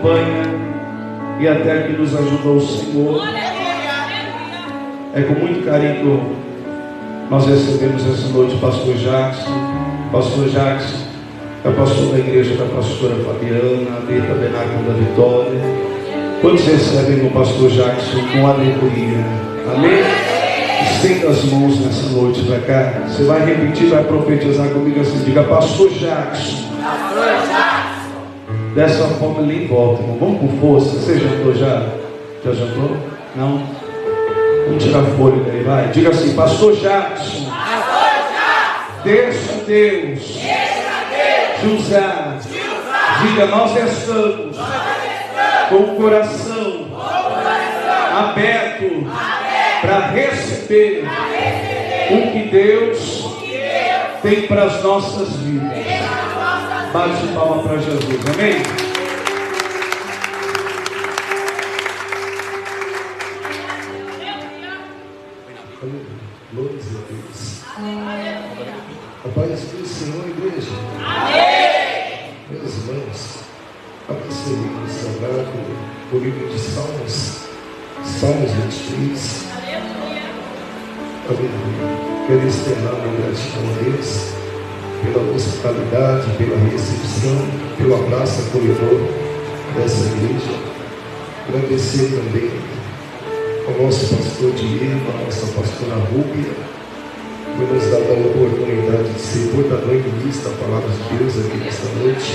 acompanha e até que nos ajudou o Senhor. É com muito carinho que nós recebemos essa noite o pastor Jackson. Pastor Jackson é pastor da igreja da pastora Fabiana, ali Tabernáculo da Vitória. Quantos recebem o pastor Jackson com alegria? Amém? Estenda as mãos nessa noite para cá. Você vai repetir, vai profetizar comigo assim. Diga, pastor Jackson. Pastor Jackson. Dessa forma ele volta, irmão. Vamos com força. Você jantou já? Já jantou? Não? Vamos tirar fôlego aí, vai. Diga assim, pastor Jackson. Pastor Jackson. Deixa Deus. Usar. Diga, nós estamos com o coração aberto para receber o que Deus tem para as nossas vidas. Bate palma para Jesus, amém? Glórias a Deus. A paz do Senhor, igreja. Meus irmãos, abençoe o sagrado o livro de Salmos, Salmos 23. Aleluia. Quero externar minha gratidão a Deus pela hospitalidade, pela recepção, pelo abraço acolhedor dessa igreja. Agradecer também ao nosso pastor Diego, à nossa pastora Rúbia, por nos dar a oportunidade de ser portador e ministro da palavra de Deus aqui nesta noite.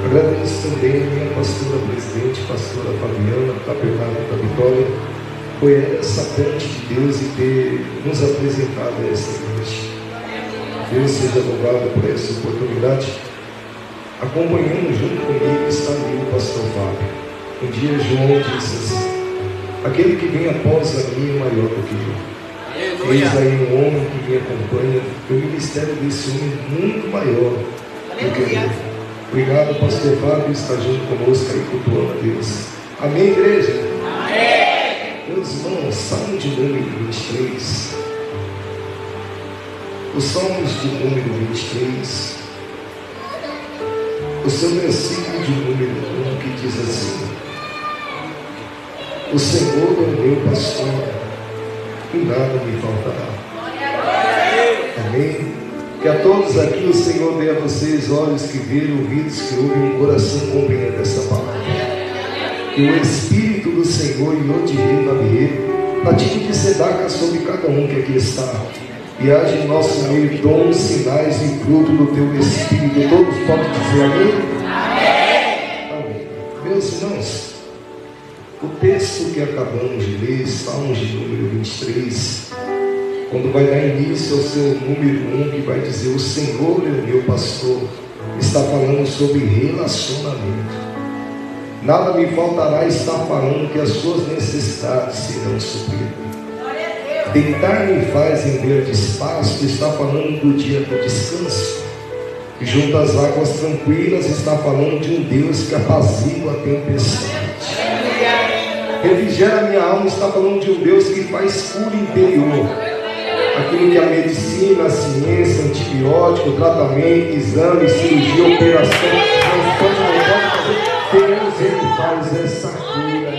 Agradeço também a minha pastora presidente, pastora Fabiana, da Tabernáculo da Vitória, por essa ponte de Deus e ter nos apresentado a essa noite. Deus seja louvado por essa oportunidade. Acompanhando junto comigo está ali o pastor Fábio. Um dia João disse assim: aquele que vem após a mim é maior do que eu. Eis aí um homem que me acompanha. O ministério desse homem é muito maior do que eu. Obrigado, pastor Fábio, está junto conosco aí, cultuando a Deus. Amém, igreja? Amém. Meus irmãos, Salmo de número 23. Os Salmos de número 23. O seu versículo de número 1 que diz assim: o Senhor é o meu pastor, e nada me faltará. Amém? Que a todos aqui o Senhor dê a vocês olhos que veem, ouvidos que ouvem, um coração que compreenda essa palavra. Que o Espírito do Senhor e o de Rei Babiê pratique de sedaca sobre cada um que aqui está. E haja em nosso meio dons, sinais e fruto do teu Espírito. Todos podem dizer amém? Amém. Meus irmãos, o texto que acabamos de ler, Salmos de número 23, quando vai dar início ao seu número 1, que vai dizer: o Senhor é o meu pastor, está falando sobre relacionamento. Nada me faltará, está falando que as suas necessidades serão supridas. Deitar-me faz em verdes pastos, está falando do dia do descanso. E junto às águas tranquilas, está falando de um Deus que apazigua a tempestade. Refrigera minha alma, está falando de um Deus que faz cura interior. Aquilo que a medicina, a ciência, antibiótico, tratamento, exame, cirurgia, operação, transplante não pode fazer. Deus, Ele faz essa cura.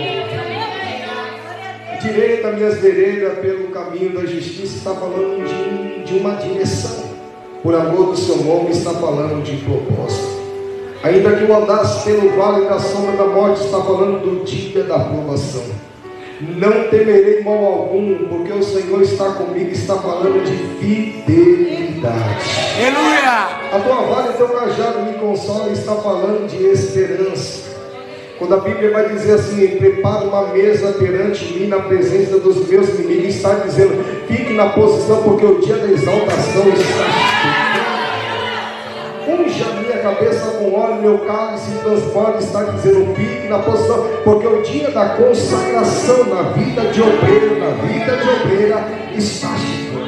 Direita minhas veredas pelo caminho da justiça, está falando de uma direção. Por amor do seu nome, está falando de propósito. Ainda que eu andasse pelo vale da sombra da morte, está falando do dia da aprovação. Não temerei mal algum, porque o Senhor está comigo, está falando de fidelidade. Aleluia! A tua vara e teu cajado me consola, está falando de esperança. Quando a Bíblia vai dizer assim: prepara uma mesa perante mim na presença dos meus inimigos, está dizendo: fique na posição, porque o dia da exaltação está chegando. Unja a minha cabeça com óleo, meu cálice transborda, está dizendo: fique na posição, porque o dia da consagração na vida de obreiro, na vida de obreira, está chegando.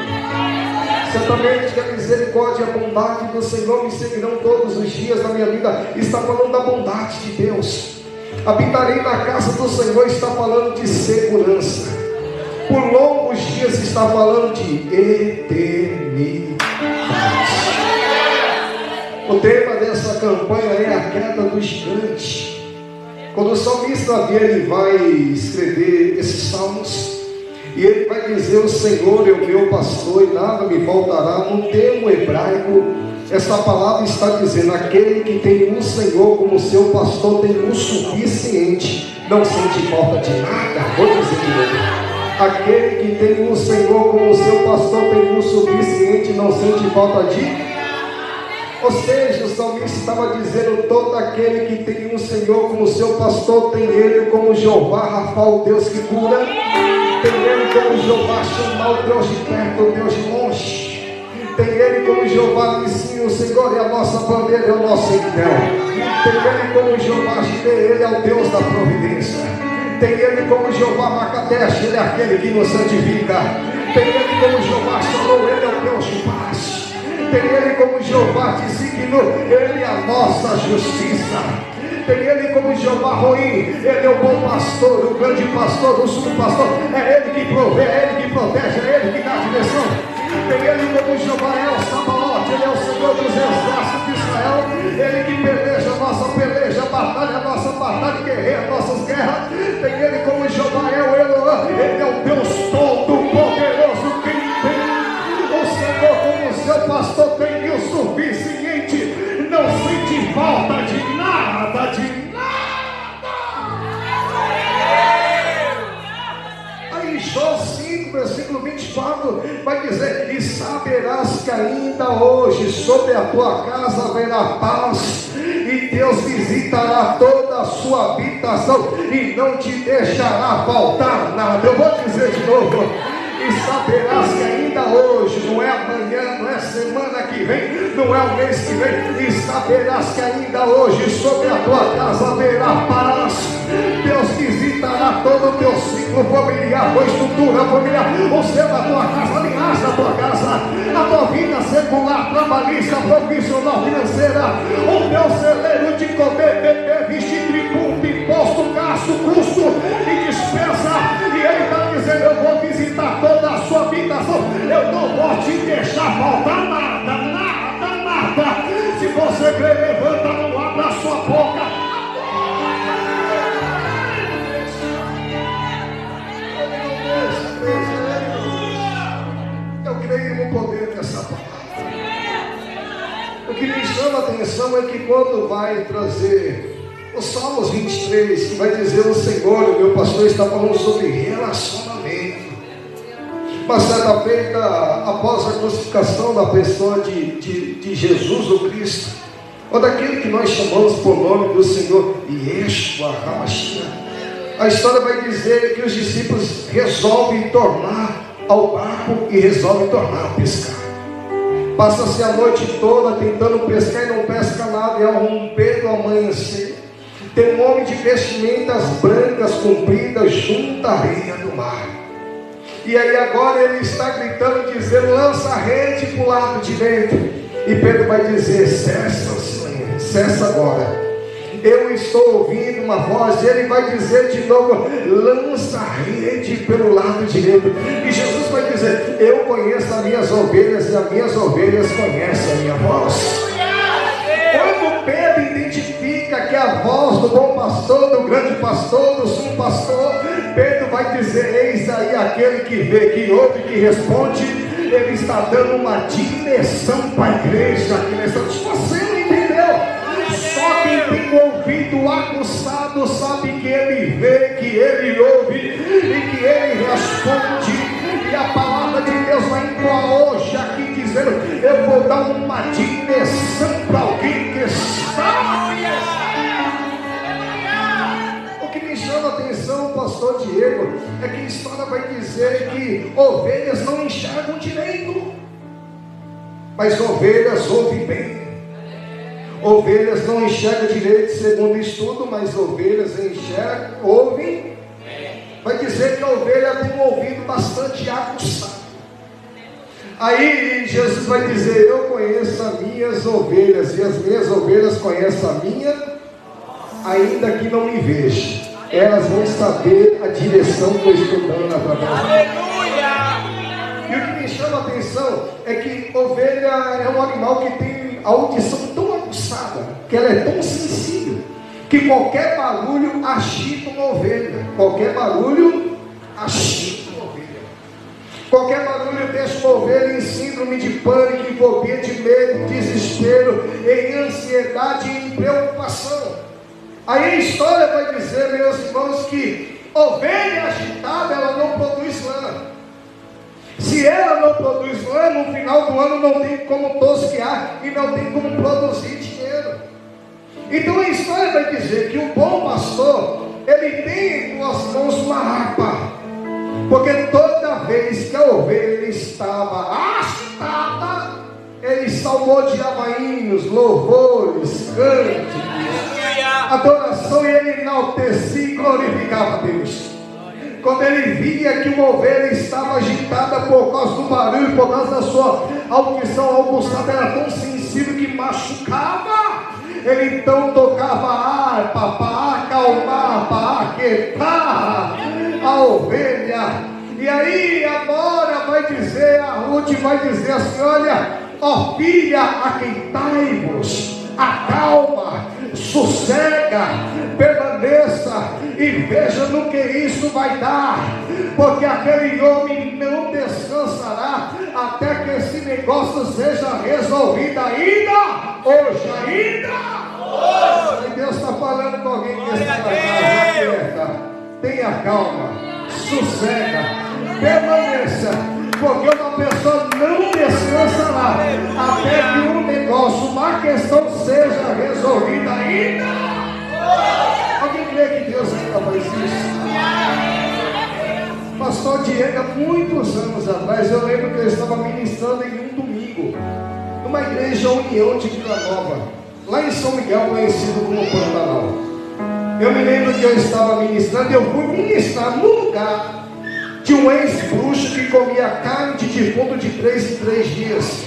Certamente a misericórdia e a bondade do Senhor me seguirão todos os dias da minha vida. Está falando da bondade de Deus. Habitarei na casa do Senhor, está falando de segurança. Por longos dias está falando de eternidade. O tema dessa campanha é a queda do gigante. Quando o salmista Davi ele vai escrever esses salmos, e ele vai dizer: o Senhor é o meu pastor e nada me faltará. No termo hebraico, essa palavra está dizendo: aquele que tem o Senhor como seu pastor tem o suficiente, não sente falta de nada. Vou dizer de novo: aquele que tem o Senhor como seu pastor tem o suficiente, não sente falta de. Ou seja, o salmista estava dizendo: todo aquele que tem o Senhor como seu pastor tem ele como Jeová Rafa, o Deus que cura. Tem ele como Jeová Shammah, o Deus de perto, o Deus de longe. Tem ele como Jeová Nissim, o Senhor é a nossa bandeira, é o nosso céu. Tem ele como Jeová Jireh, ele é o Deus da providência. Tem ele como Jeová Macadesh, ele é aquele que nos santifica. Tem ele como Jeová Shalom, ele é o Deus de paz. Tem ele como Jeová Tsidkenu, ele é a nossa justiça. Tem ele como Jeová Roim, ele é o bom pastor, o grande pastor, o sumo pastor. É ele que provê, é ele que protege, é ele que dá a direção. Tem ele como Jeová El Sabaoth, ele é o Senhor dos exércitos de Israel. Ele que peleja a nossa peleja, batalha a nossa batalha, guerreia as nossas guerras. Tem ele como Jeová El Eloah, ele é o Deus todo-poderoso. Quem tem o Senhor como seu pastor tem o suficiente, não sente falta de nada, de nada. Aí Jó 5, versículo 24 vai dizer: e saberás que ainda hoje sobre a tua casa haverá paz, e Deus visitará toda a sua habitação e não te deixará faltar nada. Eu vou dizer de novo: e saberás que ainda hoje, não é amanhã, não é semana que vem, não é o mês que vem, e saberás que ainda hoje sobre a tua casa haverá paz. Deus visitará todo o teu ciclo familiar, tua estrutura familiar, o céu da tua casa, a linhagem da tua casa, a tua vida secular, trabalhista, profissional, financeira, o teu celeiro de comer, beber, vestir, tributo, imposto, gasto, custo e despesa. E ele está dizendo: eu vou visitar toda a sua habitação, eu não vou te deixar faltar nada, nada, nada. Se você crer, levanta, não abra a sua boca. Eu creio no poder dessa palavra. O que me chama a atenção é que quando vai trazer o Salmos 23, que vai dizer: o Senhor, o meu pastor, está falando sobre relacionamento. Mas certa feita, após a crucificação da pessoa de Jesus, o Cristo, ou daquele que nós chamamos por nome do Senhor, Yeshua HaMashiach, a história vai dizer que os discípulos resolvem tornar ao barco e resolvem tornar a pescar. Passa-se a noite toda tentando pescar e não pesca nada, e ao romper do amanhecer, tem um homem de vestimentas brancas compridas junto à areia do mar. E aí agora ele está gritando, dizendo: lança a rede para o lado direito. E Pedro vai dizer: cessa, Senhor, cessa agora. Eu estou ouvindo uma voz. E ele vai dizer de novo: lança a rede pelo lado direito. E Jesus vai dizer: eu conheço as minhas ovelhas e as minhas ovelhas conhecem a minha voz. Quando Pedro identifica que é a voz do bom pastor, do grande pastor, do sumo pastor, Pedro vai dizer: eis aí aquele que vê, que ouve, que responde. Ele está dando uma direção para a igreja aqui nessa. Você não entendeu? Só quem tem o ouvido aguçado sabe que ele vê, que ele ouve e que ele responde. E a palavra de Deus vai entrar hoje aqui dizendo: eu vou dar uma direção para alguém que está. O que me chama a atenção, pastor Diego, é que a história vai dizer que ovelhas não enxergam direito, mas ovelhas ouvem bem. Ovelhas não enxergam direito segundo o estudo, mas ovelhas enxergam, ouvem. Vai dizer que a ovelha tem um ouvido bastante aguçado. Aí Jesus vai dizer: eu conheço as minhas ovelhas, e as minhas ovelhas conhecem a minha, ainda que não me vejam. Elas vão saber a direção que eu estou dando através dela. E o que me chama a atenção é que ovelha é um animal que tem a audição tão aguçada, que ela é tão sensível, que qualquer barulho agita uma ovelha. Qualquer barulho agita uma ovelha. Qualquer barulho deixa uma ovelha em síndrome de pânico, em fobia de medo, em desespero, em ansiedade e em preocupação. Aí a história vai dizer, meus irmãos, que ovelha agitada, ela não produz lã. Se ela não produz lã, no final do ano não tem como tosquear e não tem como produzir dinheiro. Então a história vai dizer que o bom pastor, ele tem em suas mãos uma harpa, porque toda vez que a ovelha estava agitada, ele salmodiava hinos, louvores, cânticos, adoração, e ele enaltecia e glorificava a Deus. Quando ele via que uma ovelha estava agitada por causa do barulho, por causa da sua audição, a albuçada era tão sensível que machucava, ele então tocava a harpa para acalmar, para aquietar a ovelha. E aí agora vai dizer, a Ruth vai dizer assim: olha, ó filha, aquietai-vos, acalma, sossega, permaneça e veja no que isso vai dar, porque aquele homem não descansará até que esse negócio seja resolvido ainda hoje, E Deus está falando com alguém que está na casa, aquieta, tenha calma, sossega, permaneça, porque uma pessoa não descansará até que um negócio, uma questão seja resolvida ainda. Alguém crê que Deus ainda faz isso? Pastor Diego, há muitos anos atrás, eu lembro que eu estava ministrando em um domingo, numa igreja União de Vila Nova, lá em São Miguel, conhecido como Pantanal. Eu me lembro que eu estava ministrando, e eu fui ministrar no lugar de um ex-bruxo que comia carne de defunto de 3 em 3 dias,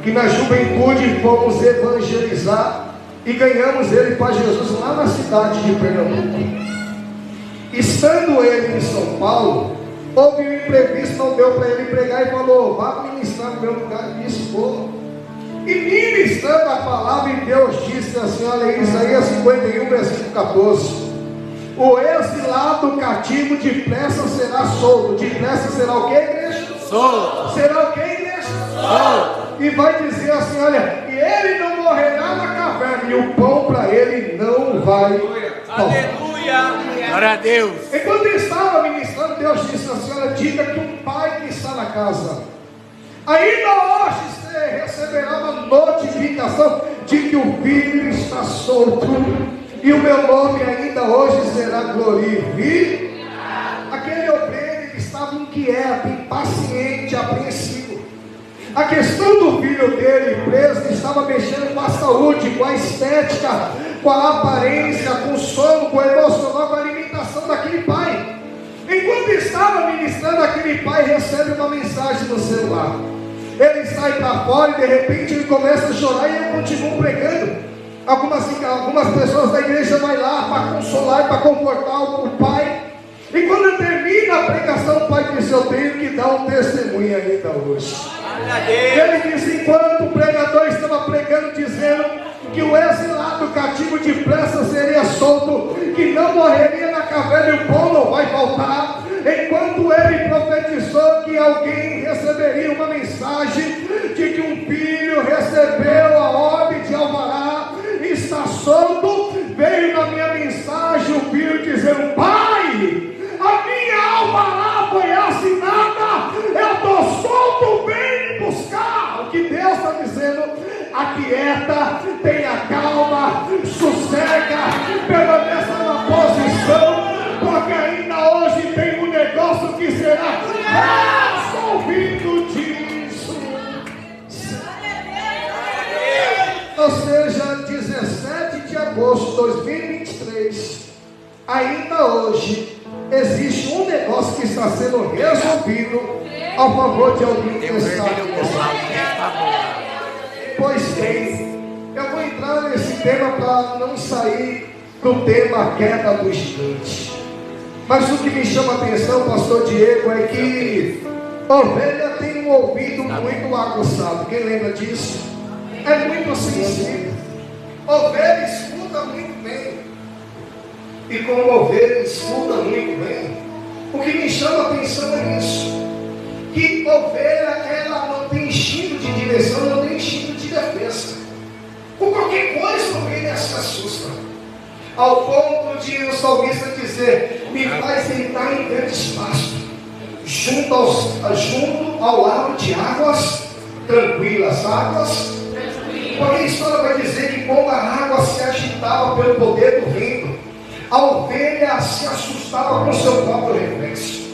que na juventude fomos evangelizar e ganhamos ele para Jesus lá na cidade de Pernambuco. Estando ele em São Paulo, houve um imprevisto, não deu para ele pregar, e falou: vá ministrar no meu lugar. E isso foi. E ministrando a palavra, e Deus disse assim, olha, Isaías 51, versículo 14: o exilado cativo depressa será solto. Depressa será o que, igreja? Solto. Será o que, igreja? Solto. E vai dizer assim, olha, e ele não morrerá na caverna, e o pão para ele não vai faltar. Aleluia. Glória a Deus. Enquanto ele estava ministrando, Deus disse assim, olha, diga que um pai que está na casa, ainda hoje você receberá uma notificação de que o filho está solto, e o meu nome ainda hoje será glorificado. Aquele obreiro estava inquieto, impaciente, apreensivo. A questão do filho dele preso estava mexendo com a saúde, com a estética, com a aparência, com o sono, com o emocional, com a alimentação daquele pai. Enquanto estava ministrando, aquele pai recebe uma mensagem no celular. Ele sai para fora e de repente ele começa a chorar, e eu continuo pregando. Algumas pessoas da igreja vão lá para consolar e para confortar o pai. E quando termina a pregação, o pai diz: eu tenho que dar um testemunho ainda hoje. Ele diz: enquanto o pregador estava pregando, dizendo que o exilado cativo depressa seria solto, que não morreria na caverna e o pão não vai faltar, enquanto ele profetizou que alguém receberia uma mensagem de que um filho recebeu a ordem de alvará, está solto, veio na minha mensagem o filho dizendo: pai, a minha alvará foi assinada, eu estou solto, vem me buscar. O que Deus está dizendo: aquieta, tenha calma, sossega, permaneça na posição, porque ainda hoje tem um negócio que será resolvido disso. Ou seja, 17 de agosto de 2023, ainda hoje existe um negócio que está sendo resolvido a favor de alguém que está aqui. Pois bem, eu vou entrar nesse tema para não sair do tema queda do gigante. Mas o que me chama a atenção, pastor Diego, é que ovelha tem um ouvido muito aguçado. Quem lembra disso? É muito sensível. Ovelha escuta muito bem. e como ovelha escuta muito bem. O que me chama a atenção é isso, que ovelha, ela não tem instinto de direção, não tem instinto de defesa. Por qualquer coisa, a ovelha se assusta, ao ponto de o salmista dizer: me faz sentar em grande espaço, junto ao lado de águas tranquilas. Porque a história vai dizer que quando a água se agitava pelo poder do vento, a ovelha se assustava com seu próprio reflexo,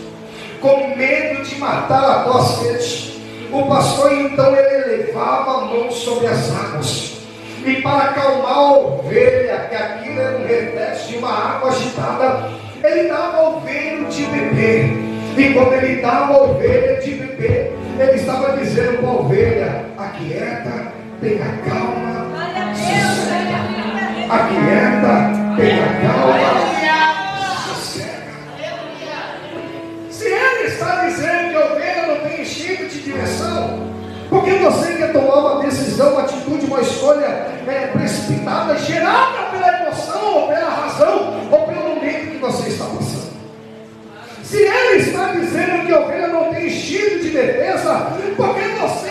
com medo de matar a tua sede. O pastor então ele levava a mão sobre as águas, e para acalmar a ovelha, que aquilo era um reflexo de uma água agitada, ele dava a ovelha de beber. E quando ele dava a ovelha de beber, ele estava dizendo para a ovelha: aquieta, tenha calma, aquieta, tenha calma, sossega. Se ele está dizendo que a ovelha não tem instinto de direção, porque você quer tomar uma decisão, uma atitude, uma escolha precipitada, gerada pela emoção, ou pela razão, ou pelo momento que você está passando? Se ele está dizendo que a ovelha não tem instinto de defesa, porque você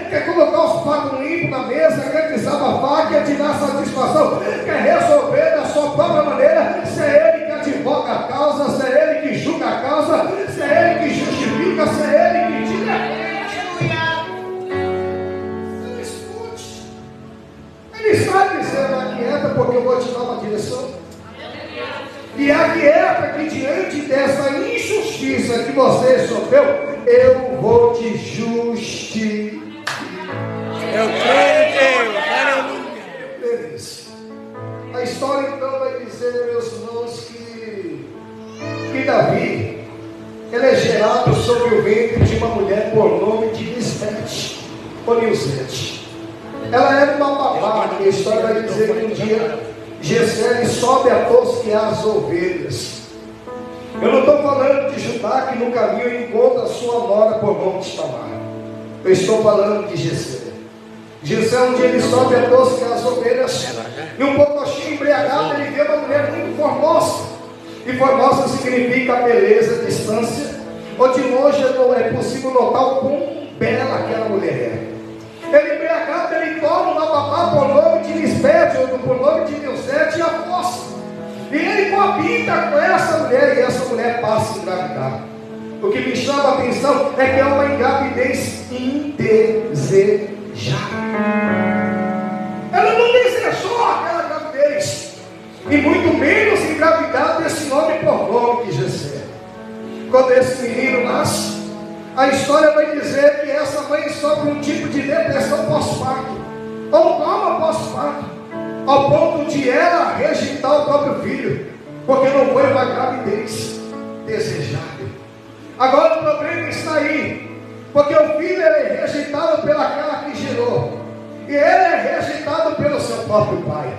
quer colocar os pratos limpos na mesa, quer desabafar, quer te dar satisfação, quer resolver da sua própria maneira, se é ele que advoga a causa, se é ele que julga a causa, se é ele que justifica, se é ele que te defende, não escute. Ele está dizendo: aquieta, porque eu vou te dar uma direção. E aquieta que diante dessa injustiça que você sofreu, eu vou te justificar. Eu creio em Deus, aleluia. A história então vai dizer, meus irmãos, que Davi, ele é gerado sob o ventre de uma mulher por nome de Lisbete, ou Nilzete. Ela era uma babá, e a história vai dizer que um dia Jessé sobe a tosquear as ovelhas. Eu não estou falando de Judá, que no caminho encontra a sua nora por nome de Tamar. Eu estou falando de Jessé. Jessé, um dia ele sobe a tosquear as ovelhas, e um pouquinho embriagado, ele vê uma mulher muito formosa. E formosa significa beleza à distância, ou de longe não é possível notar o quão bela aquela mulher é. Ele embriagado, ele toma uma babá por nome de Lisbete, ou por nome de Nilzete, e a força. E ele coabita com essa mulher, e essa mulher passa a engravidar. O que me chama a atenção é que é uma engravidez indesejada. Ela não desejou aquela gravidez, e muito menos engravidar desse nome por nome de Jessé. Quando esse menino nasce, a história vai dizer que essa mãe sofre um tipo de depressão pós-parto, ou trauma pós-parto, ao ponto de ela rejeitar o próprio filho, porque não foi uma gravidez desejada. Agora o problema está aí, porque o filho é rejeitado pelaquela que gerou, e ele é rejeitado pelo seu próprio pai.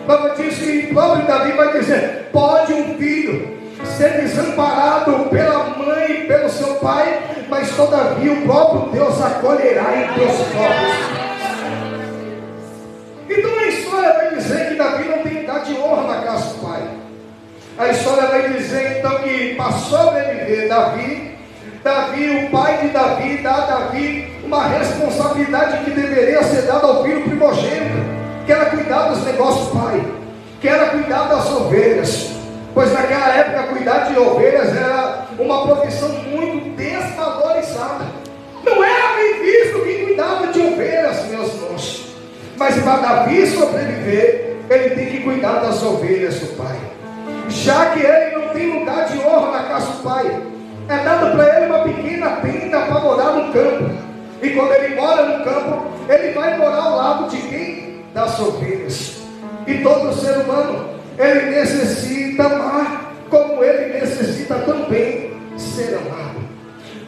Como diz que o próprio Davi vai dizer: pode um filho ser desamparado pela mãe e pelo seu pai, mas todavia o próprio Deus acolherá em teus próprios. Então a história vai dizer que Davi não tem lugar de honra na casa do pai. A história vai dizer então que para sobreviver Davi, o pai de Davi, dá a Davi uma responsabilidade que deveria ser dada ao filho primogênito, que era cuidar dos negócios do pai, que era cuidar das ovelhas. Pois naquela época cuidar de ovelhas era uma profissão muito desvalorizada. Não era bem visto quem cuidava de ovelhas, meus irmãos. Mas para Davi sobreviver, ele tem que cuidar das ovelhas do pai. Já que ele não tem lugar de honra na casa do pai, é dado para ele uma pequena tenda para morar no campo. E quando ele mora no campo, ele vai morar ao lado de quem? Das ovelhas. E todo ser humano, ele necessita amar, como ele necessita também ser amado.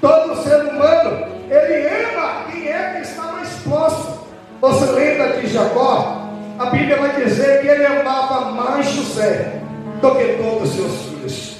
Todo ser humano, ele ama quem é que está mais próximo. Você lembra de Jacó? A Bíblia vai dizer que ele amava mais José do que todos os seus filhos.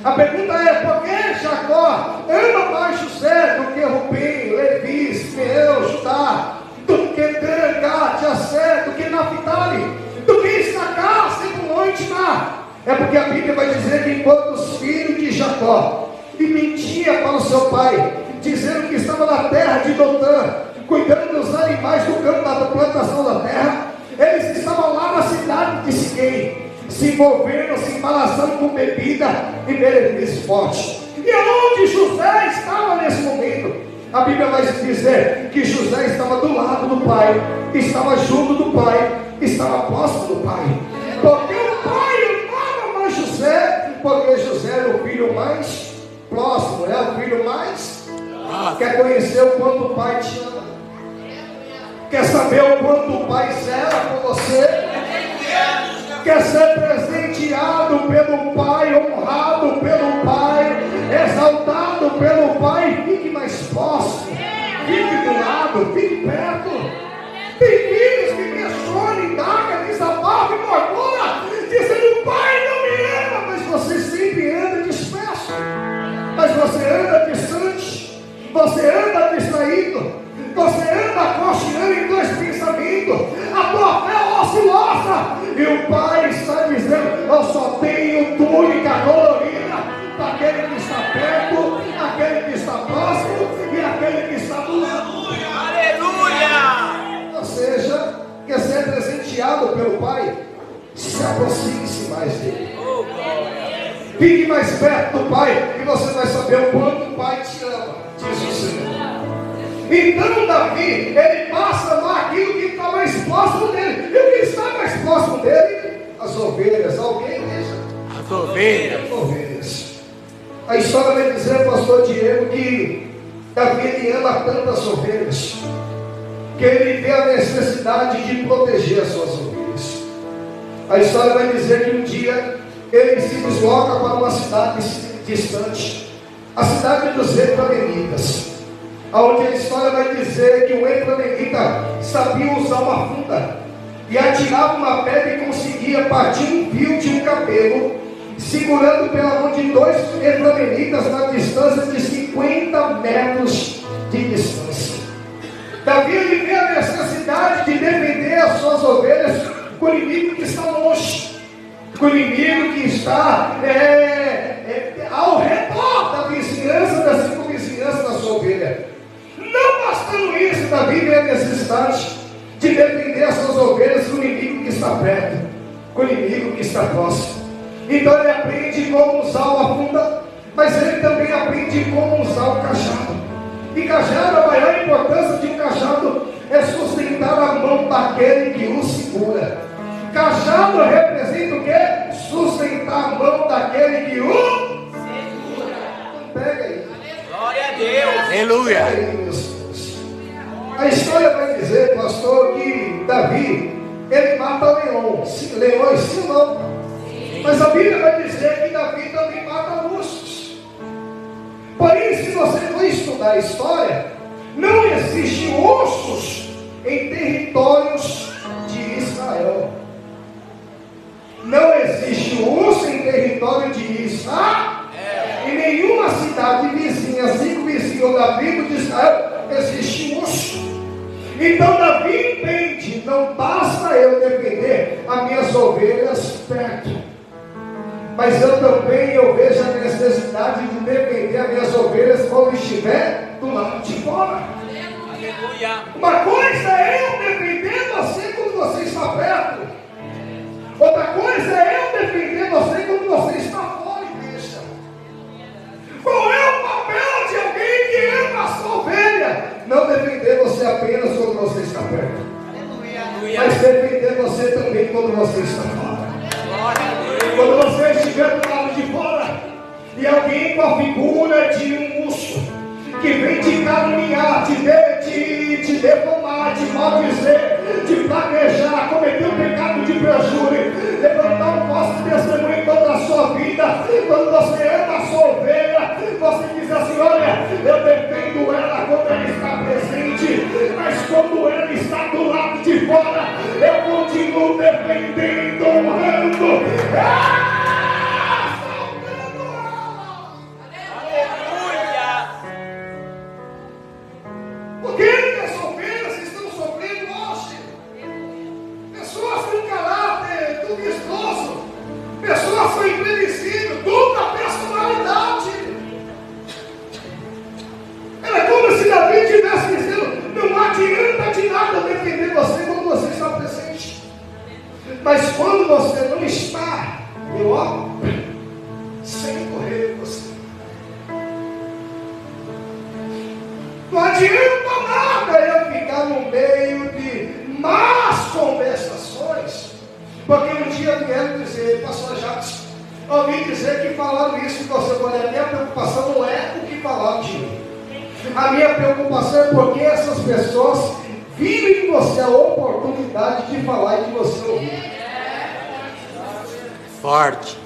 A pergunta é: por que Jacó ama mais José do que Rubem, Levi, Simeão, Judá, do que Dan, Gad, Aser, do que Naphtali, do que Issacar, Zebulon e Diná? É porque a Bíblia vai dizer que enquanto os filhos de Jacó mentia para o seu pai, dizendo que estava na terra de Dotã, cuidando dos animais do campo da plantação da terra, eles estavam lá na cidade de Siquém, se envolvendo, se embalaçando com bebida e benefício forte. E aonde José estava nesse momento? A Bíblia vai dizer que José estava do lado do pai, estava junto do pai, estava próximo do pai, porque o pai amava mais José, porque José era o filho mais próximo, é o filho mais quer conhecer o quanto o pai te ama, quer saber o quanto o pai zela por você, quer ser presenteado pelo pai, honrado pelo pai, exaltado pelo pai. Fique mais próximo, fique do lado, fique perto. Tem filhos que questionam, indagam, desabafam e murmuram, dizendo: pai não me ama, mas você sempre anda disperso, mas você anda distante, você anda distraído, você anda cocheando em dois pensamentos, a tua fé oscilosa, e o pai está dizendo: eu só tenho túnica colorida para aquele que está perto, aquele que está próximo e aquele que está do lado. Aleluia! Ou seja, quer ser presenteado pelo pai, se aproxime-se mais dele. Fique mais perto do pai e você vai saber o quanto o pai te ama, diz o Senhor. Então Davi, ele passa lá aquilo que está mais próximo dele. E o que está mais próximo dele? As ovelhas. Alguém deixa? As ovelhas. Ovelhas. A história vai dizer, pastor Diego, que Davi, ele ama tantas ovelhas, que ele vê a necessidade de proteger as suas ovelhas. A história vai dizer que um dia ele se desloca para uma cidade distante, a cidade dos Efraimitas, onde a história vai dizer que o Efraimita sabia usar uma funda e atirava uma pedra e conseguia partir um fio de um cabelo, segurando pela mão de dois Efraimitas na distância de 50 metros de distância. Davi, ele vê a necessidade de defender as suas ovelhas com o inimigo que está longe, com o inimigo que está ao redor da vizinhança, da circunvizinhança da sua ovelha. Não bastando isso, Davi vê a necessidade de defender as suas ovelhas com o inimigo que está perto, com o inimigo que está próximo. Então ele aprende como usar uma funda, mas ele também aprende como usar o cajado. E cajado, a maior importância de um cajado é sustentar a mão daquele que o segura. Cajado representa o quê? Sustentar a mão daquele que o segura. Pega aí. Glória a Deus. Aleluia. Pega aí, meus filhos. A história vai dizer, pastor, que Davi, ele mata leões, sim ou não? Mas a Bíblia vai dizer que Davi também mata ursos. Porém, se você for estudar a história, não existe ursos em territórios de Israel. Não existe urso em território de Israel. Em nenhuma cidade vizinha, circunvizinha da tribo de Israel, existe urso. Então Davi entende: não basta eu defender as minhas ovelhas perto, mas eu também vejo a necessidade de defender as minhas ovelhas quando estiver do lado de fora. Uma coisa é eu defender você quando você está perto, outra coisa é eu defender você quando você está fora, igreja. Qual é o papel de alguém que ama a sua ovelha? Não defender você apenas quando você está perto, mas defender você também quando você está fora. Quando você estiver do lado de fora e alguém com a figura de um urso que vem te caluniar, te defamar, te maldizer, te planejar, cometer um pecado de perjúrio, levantar um falso testemunho contra a sua vida, quando você ama a sua ovelha, você diz assim: olha, eu defendo ela quando ela está presente, mas quando ela está do lado de fora, eu continuo defendendo, honrando. O que as ovelhas estão sofrendo hoje? Pessoas com caráter duvidoso, pessoas situação imprevisível, dupla personalidade. Era como se Davi estivesse dizendo: não adianta de nada defender você quando você está presente, mas quando você não está, eu ó, sem correr você. Não adianta nada eu ficar no meio de más conversações, porque um dia vieram dizer: pastor Jacques, ouvi dizer que falaram isso de você. Olha, a minha preocupação não é o que falaram de mim. A minha preocupação é porque essas pessoas viram em você a oportunidade de falar e de você ouvir. Forte.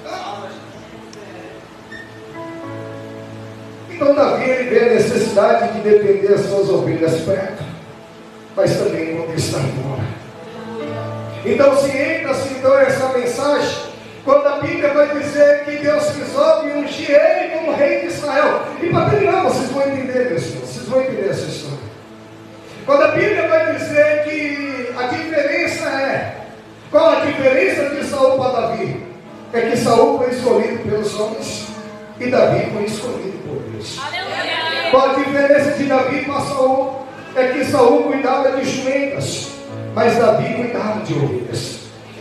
Então Davi, ele vê a necessidade de defender as suas ovelhas perto, mas também quando está fora. Então se entra-se então essa mensagem, quando a Bíblia vai dizer que Deus resolve ungir ele como rei de Israel. E para terminar, vocês vão entender, meus irmãos, vocês vão entender essa história. Quando a Bíblia vai dizer que a diferença é, qual a diferença de Saul para Davi? É que Saul foi escolhido pelos homens e Davi foi escolhido por Deus. Aleluia. Qual a diferença de Davi para Saul? É que Saul cuidava de jumentas, mas Davi cuidava de ovelhas.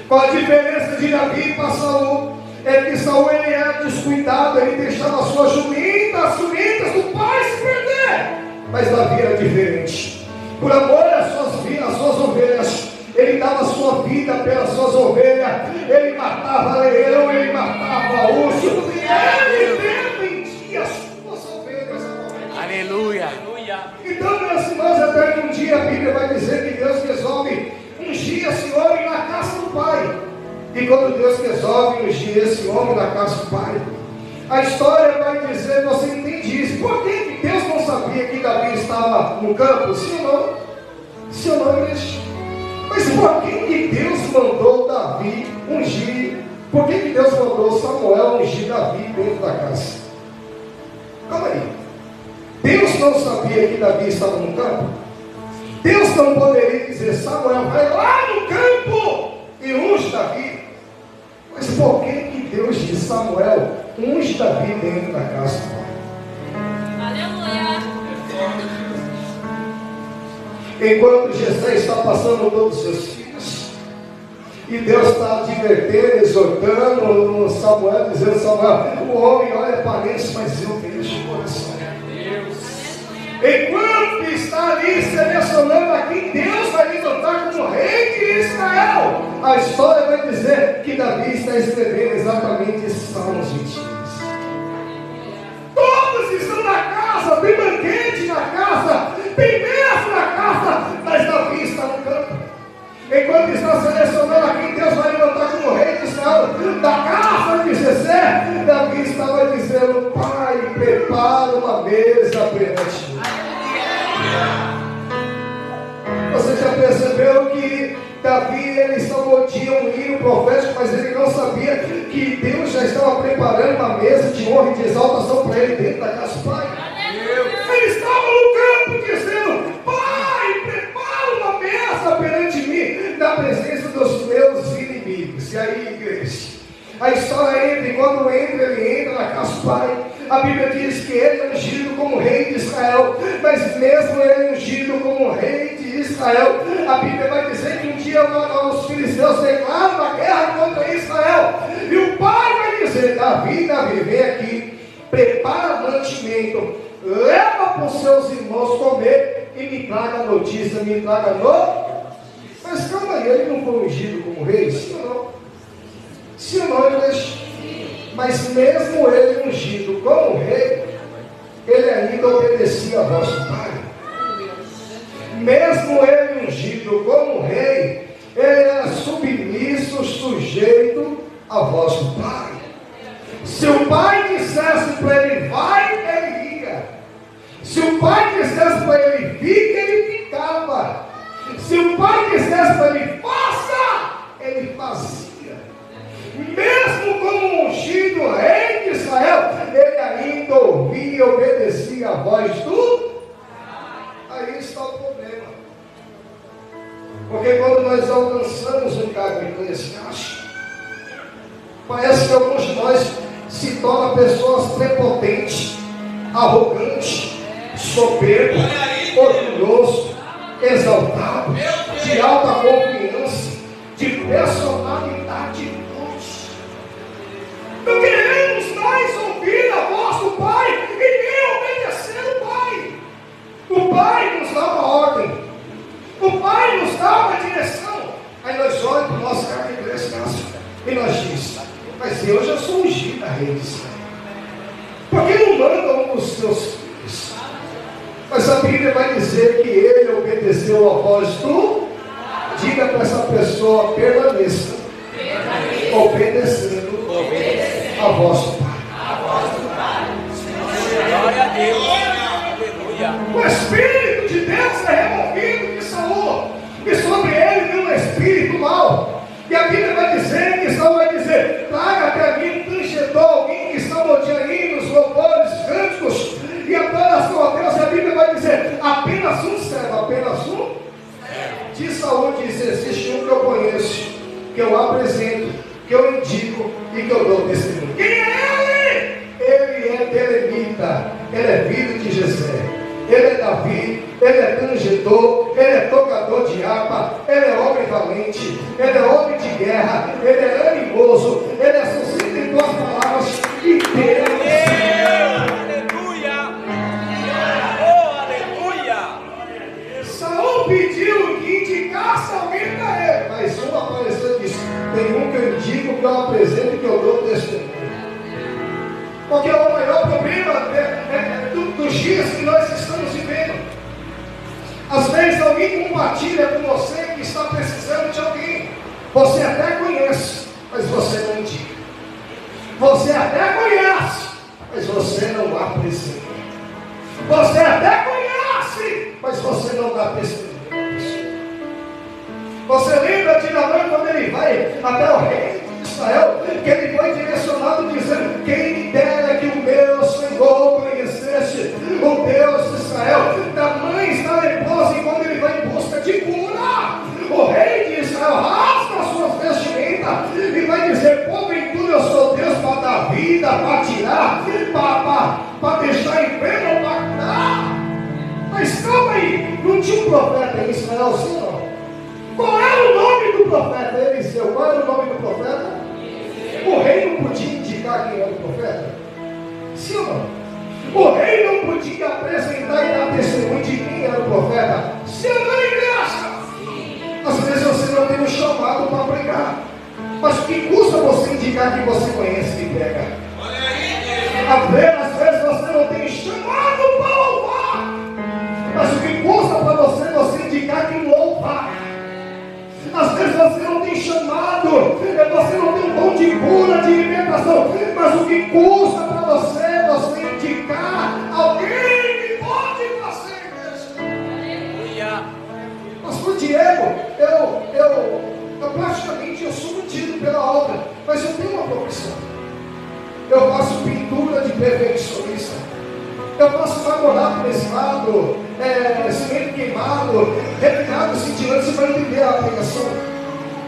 Qual a diferença de Davi para Saul? É que Saul, ele era descuidado, ele deixava as suas jumentas, as jumentas do pai se perder, mas Davi era diferente. Por amor às suas ovelhas, ele dava a sua vida pelas suas ovelhas. Ele matava leão, ele matava urso, ele defendia as suas ovelhas. Aleluia. Então, meus irmãos, até que um dia a Bíblia vai dizer que Deus resolve ungir esse homem na casa do Pai. E quando Deus resolve ungir esse homem na casa do Pai, a história vai dizer, você entende isso? Por que Deus não sabia que Davi estava no campo? Sim ou não? Sim ou não, igreja? Mas por que Deus mandou Davi ungir? Por que Deus mandou Samuel ungir Davi dentro da casa? Calma aí. Deus não sabia que Davi estava no campo? Deus não poderia dizer: Samuel, vai lá no campo e unge Davi. Mas por que Deus disse: Samuel, unge Davi dentro da casa do Pai? Aleluia. Enquanto Jessé está passando todos os seus filhos, e Deus está advertendo, exortando Samuel, dizendo: Samuel, o homem olha a aparência, mas eu vejo o coração. Enquanto está ali selecionando a quem Deus vai levantar como rei de Israel, a história vai dizer que Davi está escrevendo exatamente esse Salmos 23. Todos estão na casa, tem banquete na casa, tem mesa na casa, mas Davi está no campo. Enquanto está selecionando a quem Deus vai levantar como rei de Israel, da casa de Jessé, Davi estava dizendo: Pai, prepara uma mesa perante mim. Você já percebeu que Davi, ele salmodia um hino profético, mas ele não sabia que Deus já estava preparando uma mesa de honra e de exaltação para ele dentro da casa do Pai? Ele estava no campo dizendo: Pai, prepara uma mesa perante mim, na presença dos meus inimigos. E aí, igreja, a história entra, e quando ele entra na casa do Pai, a Bíblia diz que ele é ungido como rei de Israel. Mas mesmo ele ungido como rei de Israel, a Bíblia vai dizer que um dia os filisteus declaram uma guerra contra Israel, e o pai vai dizer: Davi, vem aqui, prepara mantimento, leva para os seus irmãos comer e me traga a notícia, me traga no... Mas calma aí, ele não foi ungido como rei? Sim ou não? Sim ou não, igreja? Mas mesmo ele ungido como rei, ele ainda obedecia a voz do Pai. Mesmo ele ungido como rei, ele era submisso, sujeito à voz do Pai. Se o Pai dissesse para ele: vai, ele ia. Se o Pai dissesse para ele: fica, ele ficava. Se o Pai dissesse para ele: faça, ele fazia. Mesmo como ungido rei de Israel, ele ainda ouvia e obedecia a voz do... Aí está o problema. Porque quando nós alcançamos um cargo eclesiástico, parece que algumas alguns de nós se tornam pessoas prepotentes, arrogantes, soberbo, orgulhoso, exaltado, de alta confiança, de personalidade doce. Não queremos mais ouvir a voz do Pai e nem obedecer o Pai. O Pai nos dá uma ordem, o Pai nos dá uma direção. Aí nós olhamos para o nosso carro de igreja e nós dizemos: mas eu já sou ungido da rei de Israel. Por que não manda um dos seus filhos? Mas a Bíblia vai dizer que ele obedeceu a voz do. Diga para essa pessoa: permaneça obedecendo a voz do Pai. Glória a Deus. Aleluia. O Espírito de Deus é removido de Saul, e sobre ele veio um espírito mau. E a Bíblia vai dizer que Saul vai dizer: traga até mim um tangedor, alguém que salmodie aí nos louvores, cânticos e adoração a Deus. E a Bíblia vai dizer: apenas um servo, apenas um. De Saul diz: existe um que eu conheço, que eu apresento, que eu indico e que eu dou testemunho. Quem é ele? Ele é Belemita, ele é filho de Jessé, ele é Davi, ele é tangedor, ele é tocador de harpa, ele é homem valente, ele é homem de guerra, ele é animoso, ele é sucinto em duas palavras e Deus. Aleluia! Oh, aleluia! Saul pediu que indicasse alguém para ele, mas um apareceu e disse: tem um que eu indico, que eu apresento e que eu dou testemunho. Porque o maior problema dos dias que nós estamos vivendo, às vezes alguém compartilha com você que está precisando de alguém. Você até conhece, mas você não indica. Você até conhece, mas você não apresenta. Você até conhece, mas você não dá testemunho. Você lembra de Naamã quando ele vai até o rei de Israel, que ele foi direcionado dizendo: quem me dera que o meu Senhor conhecesse o Deus de Israel. Naamã está leproso, e quando ele vai em busca de cura, o rei de Israel rasga as suas vestimentas e vai dizer: porventura eu sou Deus para dar vida, para tirar, para deixar enfermo ou para curar? Mas calma aí, não tinha um profeta em Israel, sim ou não? Qual era o nome do profeta? Eliseu. Qual era o nome do profeta? O rei não podia indicar quem era o profeta? Sim ou não? O rei não podia apresentar e dar testemunho de quem era o profeta? Sim ou não, igreja? Às vezes você não tem um chamado para pregar, mas o que custa você indicar que você conhece que prega? Às vezes você não tem chamado para louvar, mas o que custa para você indicar que louva? Às vezes você não tem chamado, você não tem um dom de cura, de libertação, mas o que custa para você indicar alguém que pode fazer isso? Pastor Diego, eu praticamente sou ungido pela obra, mas eu tenho uma profissão. Eu faço pintura de perfeccionista, eu faço laborato mesclado, cimento queimado, refinado, cintilante. Você vai entender a aplicação.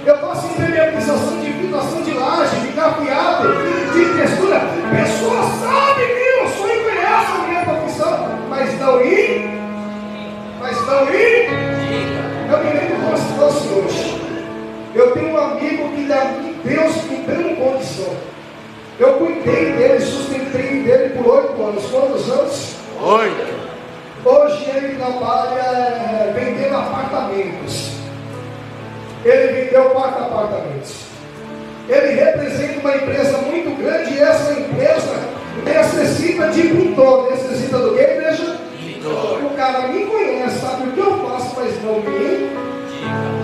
Eu faço impermeabilização de filtração de laje, de capeado, de textura. Pessoas sabem que eu sou e conhecem a minha profissão, mas não ir. Eu me lembro como se fosse hoje. Eu tenho um amigo que Deus me deu condição. Eu cuidei dele, sustentei dele por 8 anos. Quantos anos? 8. Hoje ele trabalha vendendo apartamentos. Ele vendeu 4 apartamentos. Ele representa uma empresa muito grande, e essa empresa necessita de pintor. Necessita do que, igreja? Pintor. O cara me conhece, sabe o que eu faço, mas não me diga.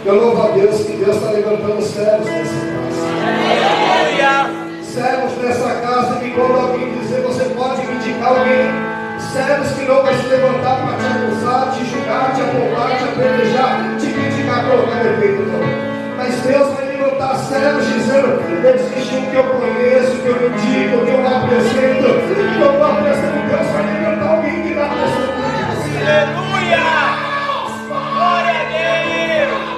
Eu louvo a Deus que Deus está levantando servos nessa casa. Servos nessa casa que quando alguém dizer, você pode me indicar alguém. Servos que não vai se levantar para te acusar, te julgar, te apontar, te apedrejar, te criticar, colocar defeito, não. Mas Deus vai levantar servos dizendo: existe um que eu conheço, que eu indico, que eu apresento. Eu apresento. Deus vai levantar alguém que dá testemunho. Aleluia! Glória a Deus!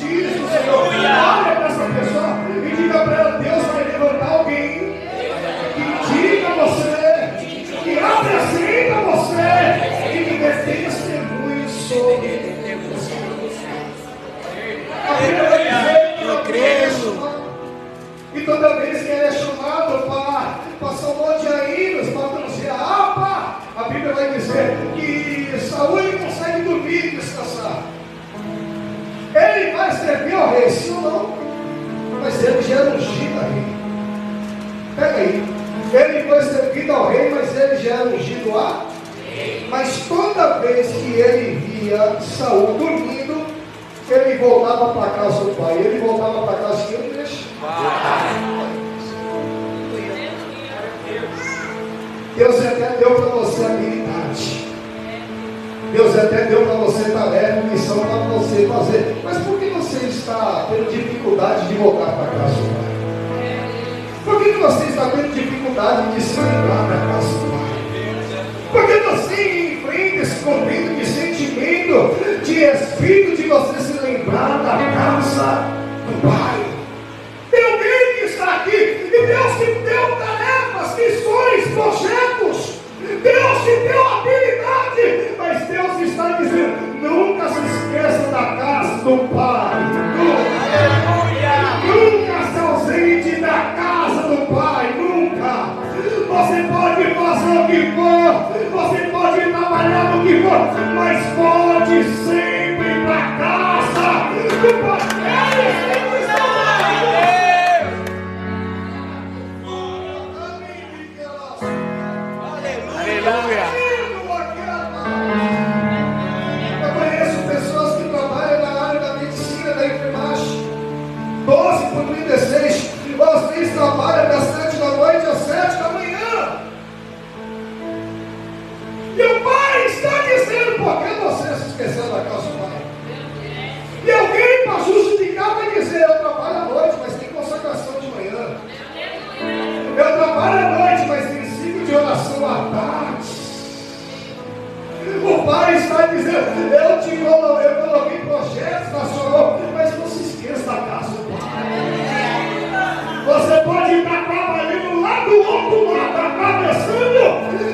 diz o Senhor. Olha para essa pessoa e diga para ela: Deus vai levantar alguém que diga a você, que apresenta a você e que dê testemunho sobre você. Eu creio. E toda vez que ele é chamado para passar um monte de aínos, para anunciar, a Bíblia vai dizer que Saul não consegue dormir e descansar. Ele vai servir ao rei, sim ou não? Mas ele já era ungido a rei. Pega aí. Ele foi servido ao rei, mas ele já era ungido a rei. Mas toda vez que ele via Saul dormindo, ele voltava para a casa do pai. Ele voltava para a casa de quem? Deus até deu para você habilidade. Deus até deu para você tarefa, missão para você fazer. Mas por que você está tendo dificuldade de voltar para a casa do pai? Por que você está tendo dificuldade de se lembrar da casa do pai? Por que você enfrenta esse conflito de sentimento, de espírito de você se lembrar da casa do pai? Tem alguém que está aqui e Deus te deu tarefas, missões, projetos. Deus te deu habilidade, mas Deus está dizendo: nunca se esqueça da casa do pai. Nunca se ausente da casa do pai. Nunca. Você pode fazer o que for, você pode trabalhar no que for, mas pode sempre ir para a casa do pai. Aleluia. Eu conheço pessoas que trabalham na área da medicina, da enfermagem, 12 por 36, vocês trabalham das 7 da noite às 7 da manhã. E o pai está dizendo: por que você se esqueceu da casa do pai? E alguém para justificar vai dizer: eu trabalho à noite, mas tem consagração de manhã. Eu trabalho à noite, mas tem ciclo de oração à tarde. O pai está dizendo: eu coloquei projetos na sua mão, mas não se esqueça da casa do pai. Você pode estar trabalhando lá do outro lado, atravessando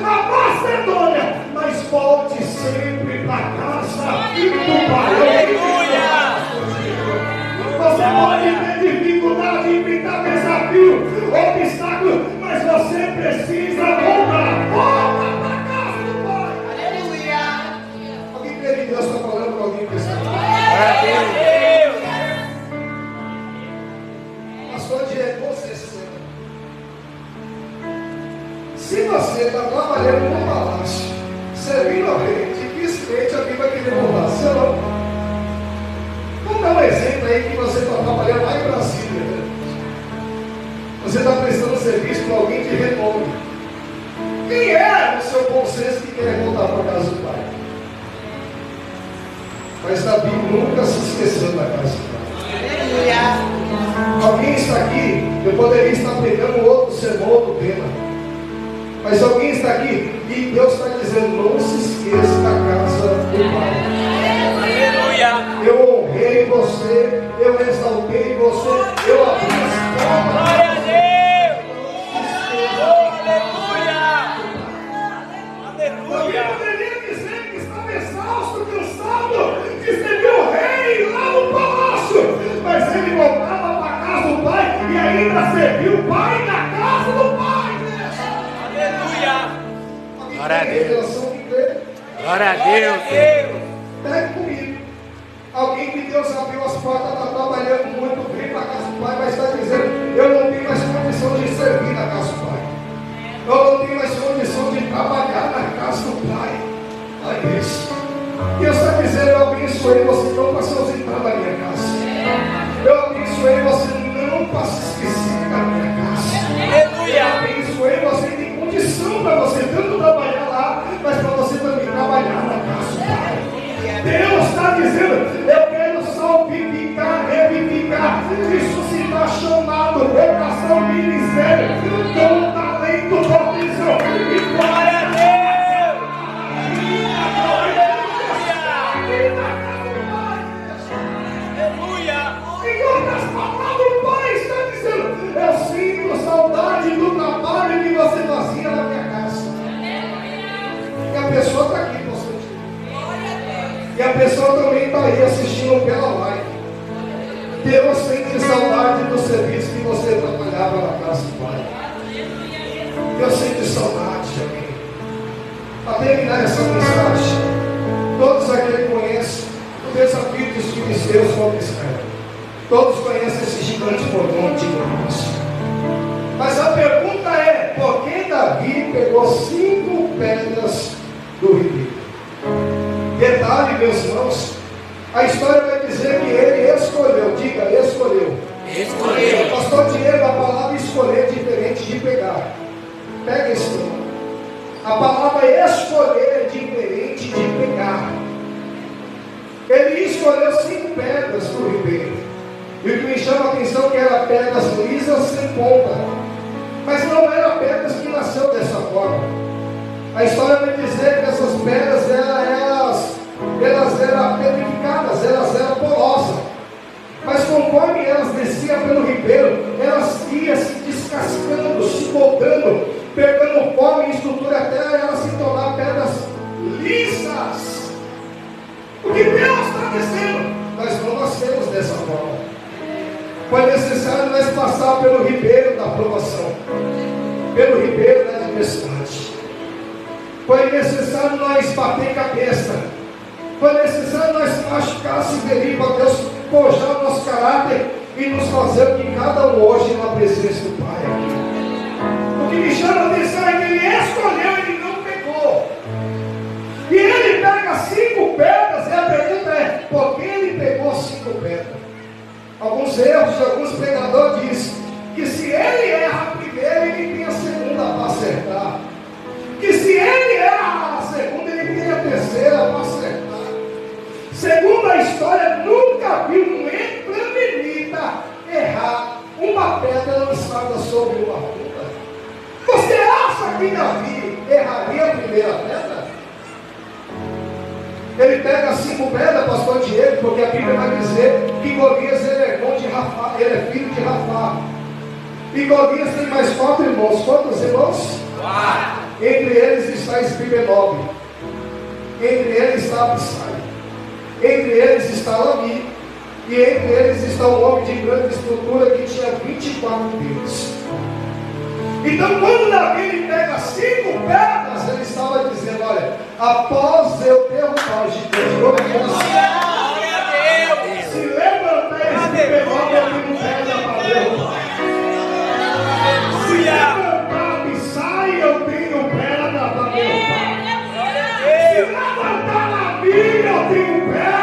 a Macedônia, mas volte sempre para a casa do pai. Você pode ter dificuldade, enfrentar desafio, obstáculo, mas você precisa voltar. Volta para a casa do pai. Aleluia. Alguém crê que Deus está falando com alguém que está aqui? Pastor Diego, você sabe. Se você está trabalhando no palácio, servindo ao rei, dificilmente alguém vai querer voltar. Você não. Vamos dar um exemplo aí que você está trabalhando lá em Brasília, né? Você está prestando serviço para alguém de renome. Quem é o seu bom senso que quer voltar para a casa do pai? Mas Davi nunca se esqueceu da casa do pai. Alguém está aqui, eu poderia estar pregando outro sermão, outro tema. Mas alguém está aqui e Deus está dizendo: não se esqueça da casa do pai. Eu honrei você, eu exaltei você, eu abri as portas. Glória a Deus! Aleluia! Alguém poderia dizer que estava exausto, cansado de servir o rei lá no palácio, mas ele voltava para a casa do pai e ainda serviu o pai na casa do pai. Aleluia! Glória a Deus! Glória a Deus! Pegue comigo. Alguém que Deus abriu as portas, está trabalhando muito, vem para a casa do pai, mas está dizendo: eu não tenho mais condição de servir na casa do pai. Eu não tenho mais condição de trabalhar na casa do pai. Olha isso. Deus está dizendo: eu abençoei você não para se ausentar da minha casa. Eu abençoei você não para se esquecer da minha casa. Aleluia! Eu abençoei você, tem condição para você tanto trabalhar lá, mas para você também trabalhar na casa do pai. Deus está dizendo: eu quero salvificar, revivificar, ressuscitar, chamado, vocação, ministério, dom, talento, provisão e glória a Deus. Aleluia! Em outras palavras, o pai está dizendo: eu sinto saudade do trabalho que você fazia na minha casa. E a pessoa está aqui, pastor. E a pessoa também está aí assistindo pela live. Deus sente saudade do serviço que você trabalhava na casa do pai. Deus sente saudade de alguém. Para terminar essa mensagem, todos aqui conhecem o desafio dos filisteus contra Israel. Todos conhecem esse gigante por nome de Golias. Mas a pergunta é: por que Davi pegou 5 pedras do ribeiro? Detalhe, meus irmãos, a história vai dizer que ele escolheu. Diga, escolheu. Escolheu. Pastor Diego, a palavra escolher é diferente de pegar. Pega esse tema. A palavra escolher é diferente de pegar. Ele escolheu 5 pedras do ribeiro. E o que me chama a atenção é que eram pedras lisas sem ponta. Mas não eram pedras que nasceu dessa forma. A história vai dizer que essas pedras elas eram petrificadas, elas eram porosas. Mas conforme elas desciam pelo ribeiro, elas iam se descascando, se moldando, pegando forma e estrutura até elas se tornar pedras lisas. O que Deus está dizendo? Nós não nascemos dessa forma. Foi necessário nós passar pelo ribeiro da aprovação, pelo ribeiro da adversidade. Foi necessário nós bater cabeça. Foi necessário nós machucar, se ferir para Deus forjar o nosso caráter e nos fazer o que cada um hoje na presença do Pai aqui. O que me chama a atenção é que ele escolheu, ele não pegou. E ele pega 5 pedras, e a pergunta é: por que ele pegou 5 pedras? Alguns erros de alguns pregadores dizem que se ele erra a primeira, ele tem a segunda para acertar. Que se ele erra a segunda, ele tem a terceira para acertar. Segundo a história, nunca vi um equanimita errar uma pedra lançada sobre uma rua. Você acha que Davi erraria a primeira pedra? Ele pega 5 pedras, pastor Diego, porque a Bíblia vai dizer que Golias ele é irmão de Rafá, ele é filho de Rafá. E Golias tem mais 4 irmãos. Quantos irmãos? 4. Entre eles está Esbibenob. Entre eles está Abissai. Entre eles está Lami. E entre eles está um homem de grande estrutura que tinha 24 dedos. Então, quando Davi ele pega 5 pedras, ele estava dizendo: olha, após eu derrubar o gigante, se levantar esse Esbibenob, eu tenho pedra para derrubar. Se levantar Abissai, eu tenho pedra para derrubar. Se levantar Lami, eu tenho pedra.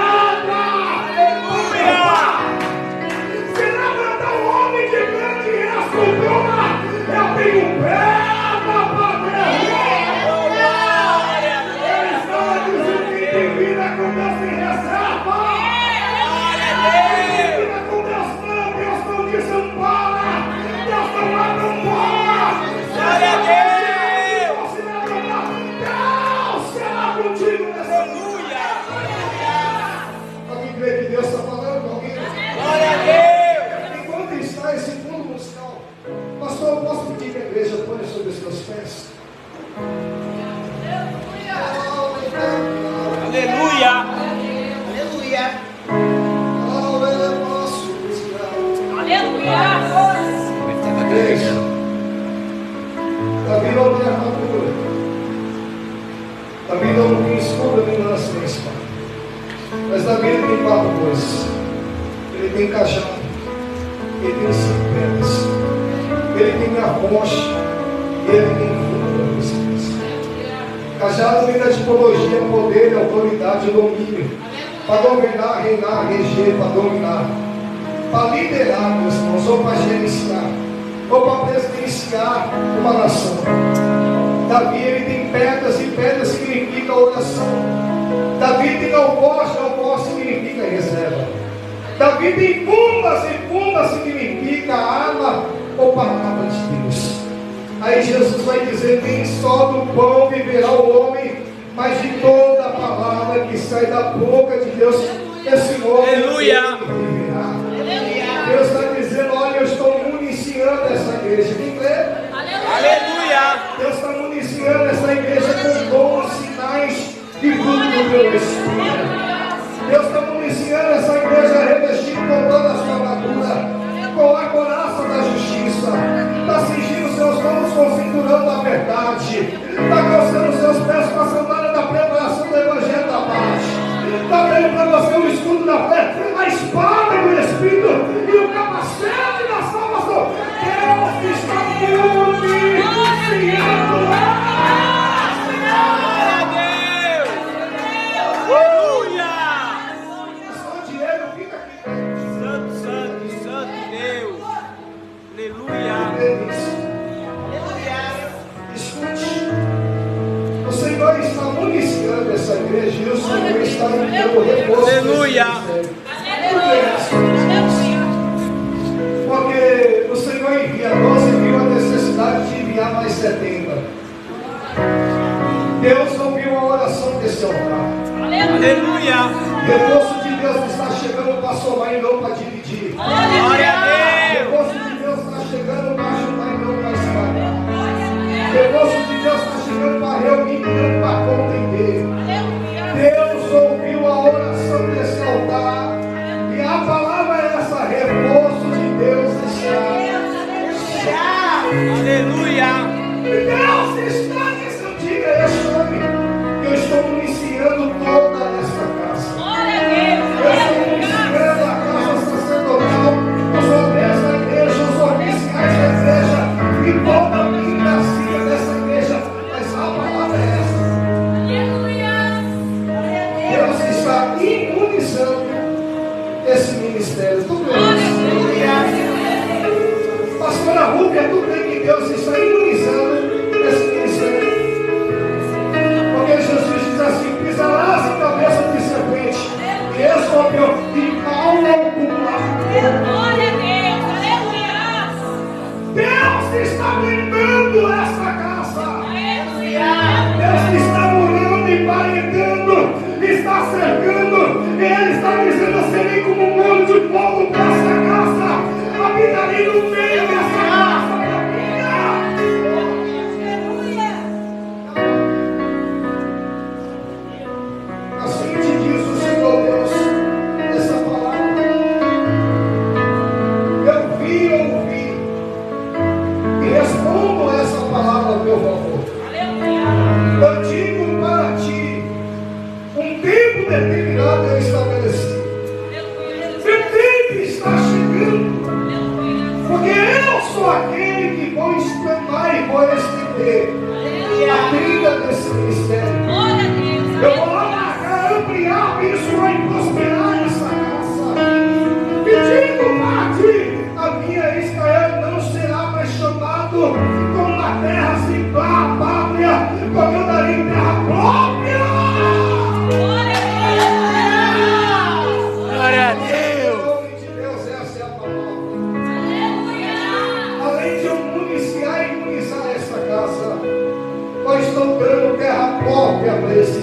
Se levantar um homem de grande estrutura, eu tenho pedra para derrubar. Ele estava dizendo que tem vida com Deus sem reserva. Tem vida com Deus não desampara. Deus não abandona. Glória a Deus. Se levantar, Deus será contigo nessa Aleluia. Alguém crê que Deus está falando com alguém? Glória a Deus. Enquanto está esse fundo musical, pastor, eu posso pedir que a igreja ponha sobre os seus pés? Aleluia. Igreja, Davi não tem armadura. Davi não tem escudo nem lança nem espada. Mas Davi ele tem 4 coisas. Ele tem cajado. Ele tem 5 pedras. Ele tem a rocha. E ele tem fogo da presença. Cajado vem da tipologia, poder, autoridade e domínio. Para governar, reinar, reger, para dominar. Para liderar, meus irmãos, ou para gerenciar, ou para presidenciar uma nação. Davi ele tem pedras, e pedras significa oração. Davi tem alforje, alforje significa reserva. Davi tem fundas, e funda significa arma ou palavra de Deus. Aí Jesus vai dizer: nem só do pão viverá o homem, mas de toda a palavra que sai da boca de Deus, esse homem viverá. verdade. Está calçando os seus pés com a sandália da preparação do Evangelho da paz. Está dando para você o escudo da fé, a espada do Espírito e o capacete da salvação. Deus está me uniciando. Essa igreja e o Senhor está em teu repouso. Aleluia. Porque o Senhor envia 12 e viu a necessidade de enviar mais 70. Deus ouviu a oração desse altar. Aleluia. O repouso de Deus está chegando para somar e não para dividir. Glória a O Deus. repouso de Deus está chegando para ajudar e não para espalhar. O repouso de Deus está chegando para reunir e não para contender. Deus ouviu a oração desse altar e a palavra é essa: repouso de Deus está. Aleluia. Deus está dizendo, diga esse nome, que eu estou iniciando toda essa casa. Eu estou iniciando a casa sacerdotal, os obreiros da igreja, os oficiais da igreja e toda a minha dessa igreja. Mas a palavra é essa. Deus está imunizando esse ministério. Tu crês? Pastora Rúbia, tu crê que Deus está imunizando esse ministério? Porque Jesus diz assim: pisarás a cabeça de serpente e escorpião e mal algum Deus está blindando essa casa. Deus está morando e paredando, está cercando, e Ele está dizendo: eu serei como um muro de fogo para essa casa, habitarei no meio dessa casa, assim te diz o Senhor Deus, essa palavra. Eu vi, ouvi, e respondo essa palavra a meu favor. Eu digo para ti, um tempo determinado eu estabeleci. O tempo está chegando. Porque eu sou aquele que vou expandar e vou estender a trilha desse ministério. Eu vou alargar, ampliar, abençoar e prosperar essa casa. E digo para ti, a minha Israel não será mais chamado como uma terra sem pátria, como eu darei terra própria. Glória a Deus. Em nome de Deus, essa é a palavra. Além de eu municiar e imunizar essa casa, eu estou dando terra própria para esse